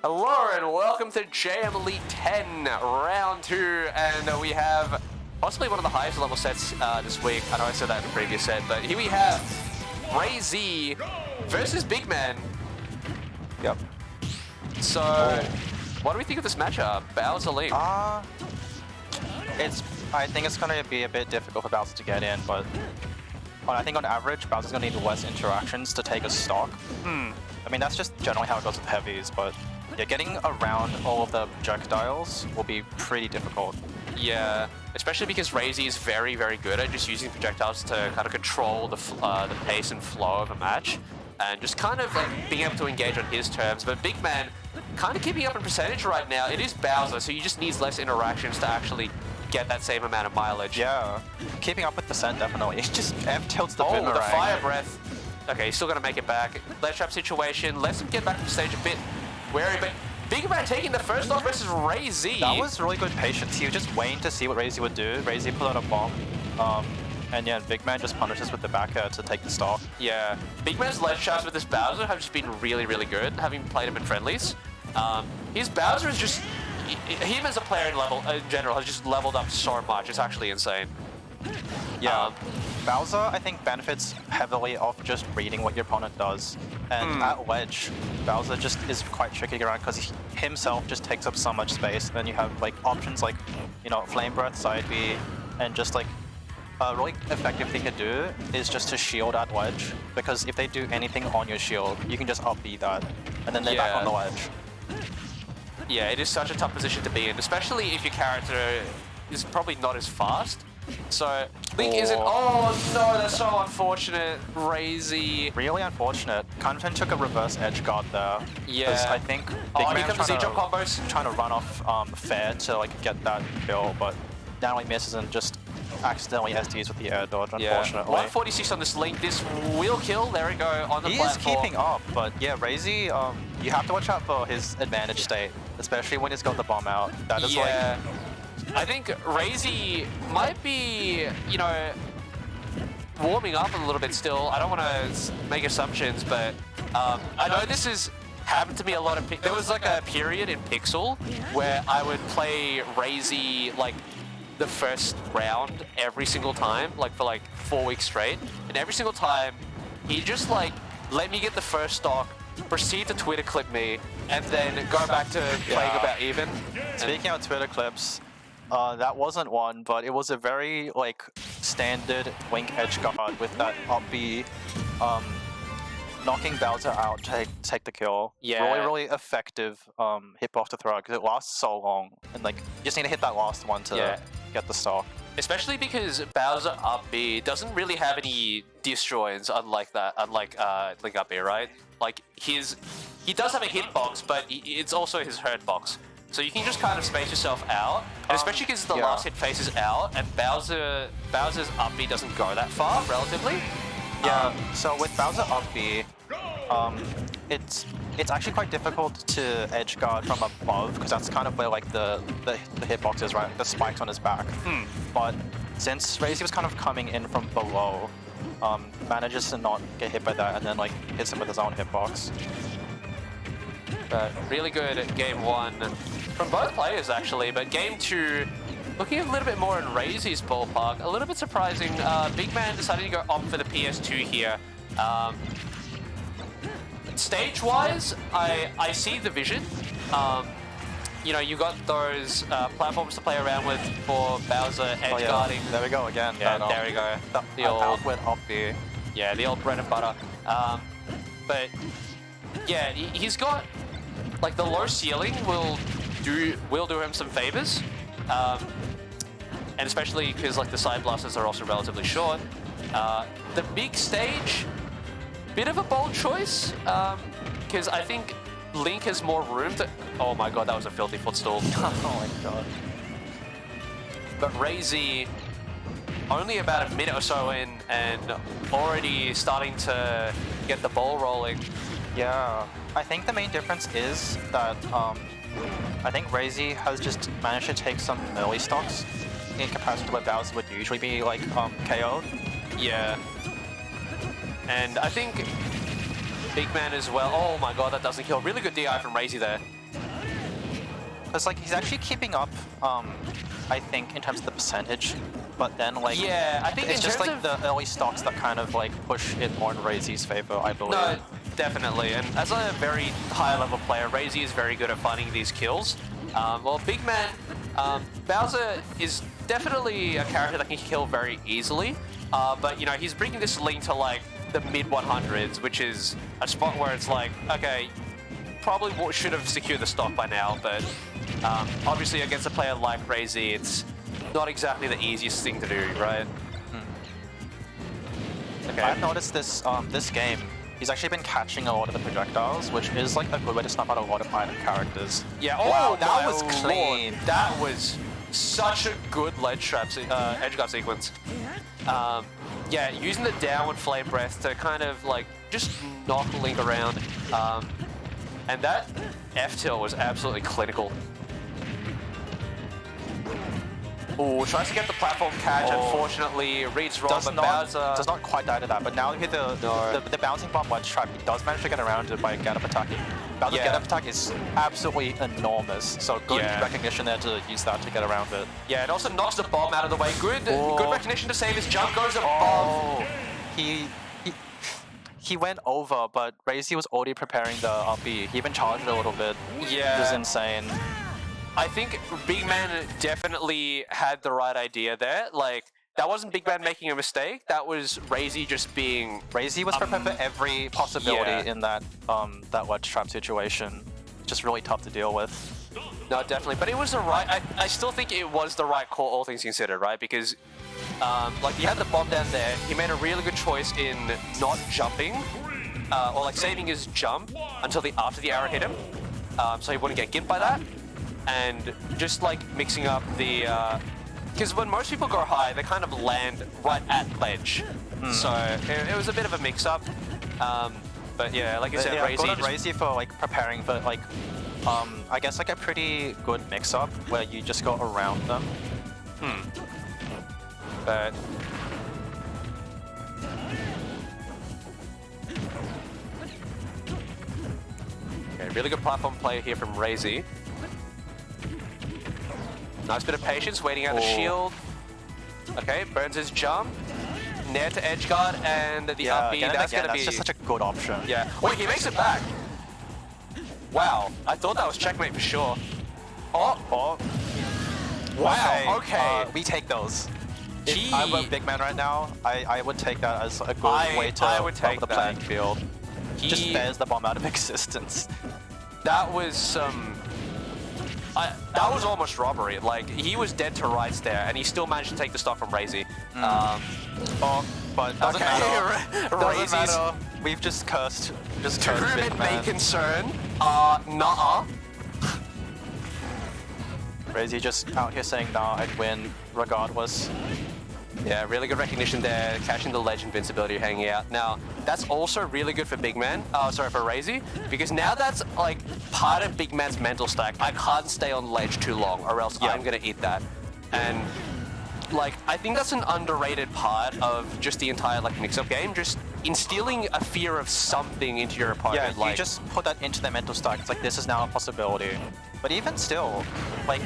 Hello and welcome to JMLeague10 round 2, and we have possibly one of the highest level sets this week. I know I said that in the previous set, but here we have RaZe versus Bigman. Yep. So, what do we think of this matchup? Bowser Link? I think it's gonna be a bit difficult for Bowser to get in, but I think on average, Bowser's gonna need less interactions to take a stock. I mean, that's just generally how it goes with heavies, but yeah, getting around all of the projectiles will be pretty difficult. Yeah, especially because RaZe is very, very good at just using projectiles to kind of control the pace and flow of a match, and just kind of like being able to engage on his terms. But Bigman kind of keeping up in percentage right now. It is Bowser, so he just needs less interactions to actually get that same amount of mileage. Yeah, keeping up with percent definitely. He just F tilts the boomerang. The fire breath. Okay, he's still gonna make it back. Ledge trap situation. Lets him get back to the stage a bit wary, but Bigman taking the first off versus RaZe. That was really good patience. He was just waiting to see what RaZe would do. RaZe put out a bomb. And yeah, Bigman just punishes with the back air to take the stock. Yeah, Bigman's ledge traps with this Bowser have just been really, really good, having played him in friendlies. His Bowser is just, him as a player in general has just leveled up so much. It's actually insane. Yeah, Bowser I think benefits heavily off just reading what your opponent does. And at ledge, Bowser just is quite tricky to get around because he himself just takes up so much space. And then you have like options like, you know, Flame Breath, Side B, and just like a really effective thing to do is just to shield at ledge, because if they do anything on your shield, you can just up B that, and then they're back on the ledge. Yeah, it is such a tough position to be in, especially if your character is probably not as fast. So, Link isn't... Oh no, that's so unfortunate. RaZe... Really unfortunate. Kanfen took a reverse edge guard there. Yeah. I think Bigman's trying to run off fair to like get that kill, but narrowly misses and just accidentally SDs with the air dodge, unfortunately. 146 on this Link. This will kill. There we go, on the platform. He is keeping up, but yeah, RaZe, you have to watch out for his advantage state, especially when he's got the bomb out. That is like... I think RaZe might be, you know, warming up a little bit still. I don't want to make assumptions, but I know this has happened to me a lot of... There was like a period in Pixel where I would play RaZe like the first round every single time, like for like 4 weeks straight. And every single time, he just like let me get the first stock, proceed to Twitter clip me, and then go back to playing about even. Speaking of Twitter clips, that wasn't one, but it was a very like standard Link edge guard with that up B, knocking Bowser out to take the kill. Yeah. Really, really effective hitbox to throw because it lasts so long, and like you just need to hit that last one to get the stock. Especially because Bowser up B doesn't really have any destroys, unlike Link up B, right? Like he does have a hitbox, but it's also his hurt box. So you can just kind of space yourself out, and especially because the last hit faces out, and Bowser's up B doesn't go that far, relatively. Yeah, so with Bowser up B, it's actually quite difficult to edge guard from above, because that's kind of where like the hitbox is, right? The spikes on his back. But since RaZe was kind of coming in from below, manages to not get hit by that, and then like hits him with his own hitbox. But really good at game 1 from both players actually, but game 2 looking a little bit more in RaZe's ballpark. A little bit surprising. Bigman decided to go opt for the PS2 here. Stage-wise, I see the vision. You know, you got those platforms to play around with for Bowser edge guarding. There we go again. Yeah, there we go. The old went up B. Yeah, the old bread and butter. But yeah, he's got like the low ceiling will do him some favors, and especially because like the side blasters are also relatively short. The big stage, bit of a bold choice, because I think Link has more room to... Oh my god, that was a filthy footstool. Oh my god. But RaZe, only about a minute or so in, and already starting to get the ball rolling. Yeah, I think the main difference is that I think RaZe has just managed to take some early stocks in comparison to what Bowser would usually be like KO'd. Yeah. And I think Bigman as well. Oh my god, that doesn't kill. Really good DI from RaZe there. It's like he's actually keeping up, I think, in terms of the percentage. But then, like, yeah, I think it's just like the early stocks that kind of like push it more in RaZe's favor, I believe. No, definitely. And as a very high level player, RaZe is very good at finding these kills. Well, Bigman, Bowser is definitely a character that can kill very easily. But, you know, he's bringing this league to like the mid 100s, which is a spot where it's like, okay, probably should have secured the stock by now, but obviously against a player like RaZe, it's not exactly the easiest thing to do, right? Okay. I've noticed this this game, he's actually been catching a lot of the projectiles, which is like a good way to snuff out a lot of item characters. Yeah, wow, that was clean. Lord. That was such a good ledge trap, edge guard sequence. Yeah, using the downward flame breath to kind of like just knock Link around. And that F-tilt was absolutely clinical. Ooh, tries to get the platform catch, unfortunately reads wrong, but Bowser does not quite die to that, but now with the bouncing bomb ledge trap, he does manage to get around it by get-up attacking. Bowser's get-up attack is absolutely enormous, so good recognition there to use that to get around it. Yeah, it also knocks the bomb out of the way. Good recognition to save his jump, goes above. He went over, but RaZe was already preparing the RP. He even charged it a little bit. Yeah. It was insane. I think Bigman definitely had the right idea there. Like, that wasn't Bigman making a mistake. That was RaZe just being... RaZe was prepared for every possibility in that that ledge trap situation. Just really tough to deal with. No, definitely. But it was the right... I still think it was the right call, all things considered, right? Because, like, he had the bomb down there. He made a really good choice in not jumping, or, like, saving his jump until after the arrow hit him, so he wouldn't get gimped by that. And just like mixing up the, because when most people go high, they kind of land right at ledge. So it was a bit of a mix-up. But yeah, like I said, RaZe for like preparing for like, I guess like a pretty good mix-up where you just go around them. But okay, really good platform play here from RaZe. Nice bit of patience, waiting out the shield. Okay, burns his jump. Nair to edge guard, and the up B. That's just such a good option. Yeah. Wait, he makes it back. Wow, I thought that was checkmate for sure. Oh. Wow. Okay. We take those. If I were Bigman right now, I would take that as a good way to level the playing field. Just spares the bomb out of existence. That was some. That was almost robbery. Like, he was dead to rights there, and he still managed to take the stock from RaZe. But doesn't matter. Doesn't matter. We've just cursed. To whom it may concern, nah. RaZe just out here saying, nah, I'd win regardless. Yeah, really good recognition there, catching the ledge invincibility hanging out. Now, that's also really good for Bigman, for RaZe, because now that's like part of Bigman's mental stack. I can't stay on ledge too long or else I'm gonna eat that. And like, I think that's an underrated part of just the entire like mix-up game, just instilling a fear of something into your opponent. Yeah, you just put that into their mental stack. It's like, this is now a possibility. But even still, like,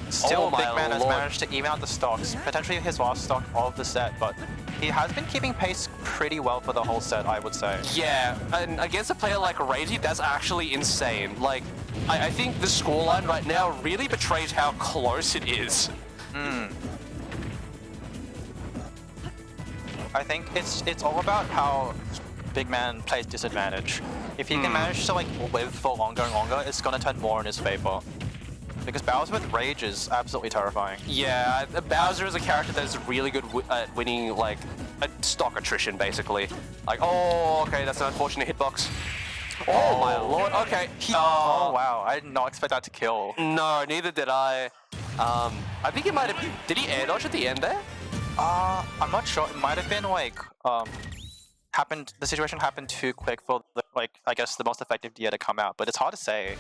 Bigman has managed to even out the stocks, potentially his last stock of the set, but he has been keeping pace pretty well for the whole set, I would say. Yeah, and against a player like RaZe, that's actually insane. Like, I think the scoreline right now really betrays how close it is. I think it's all about how Bigman plays disadvantage. If he can manage to like live for longer and longer, it's gonna turn more in his favor. Because Bowser with Rage is absolutely terrifying. Yeah, Bowser is a character that's really good at winning like a stock attrition, basically. Like, oh, okay, that's an unfortunate hitbox. Oh my lord, okay. Oh wow, I did not expect that to kill. No, neither did I. I think it might have, did he air dodge at the end there? I'm not sure. It might have been like, the situation happened too quick for the, like, I guess the most effective DA to come out, but it's hard to say.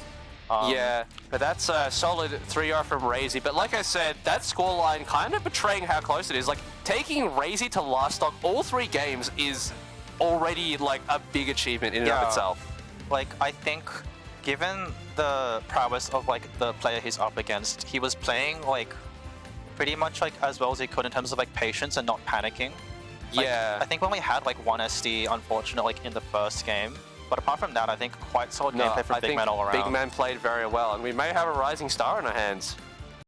Yeah, but that's a solid 3R from RaZe. But like I said, that scoreline kind of betraying how close it is. Like, taking RaZe to last stock all 3 games is already like a big achievement in and of itself. Like, I think given the prowess of like the player he's up against, he was playing like pretty much like as well as he could in terms of like patience and not panicking. Like, Yeah. I think we only had like one SD, unfortunately, like in the first game. But apart from that, I think quite solid gameplay from Bigman all around. Bigman played very well, and we may have a rising star in our hands.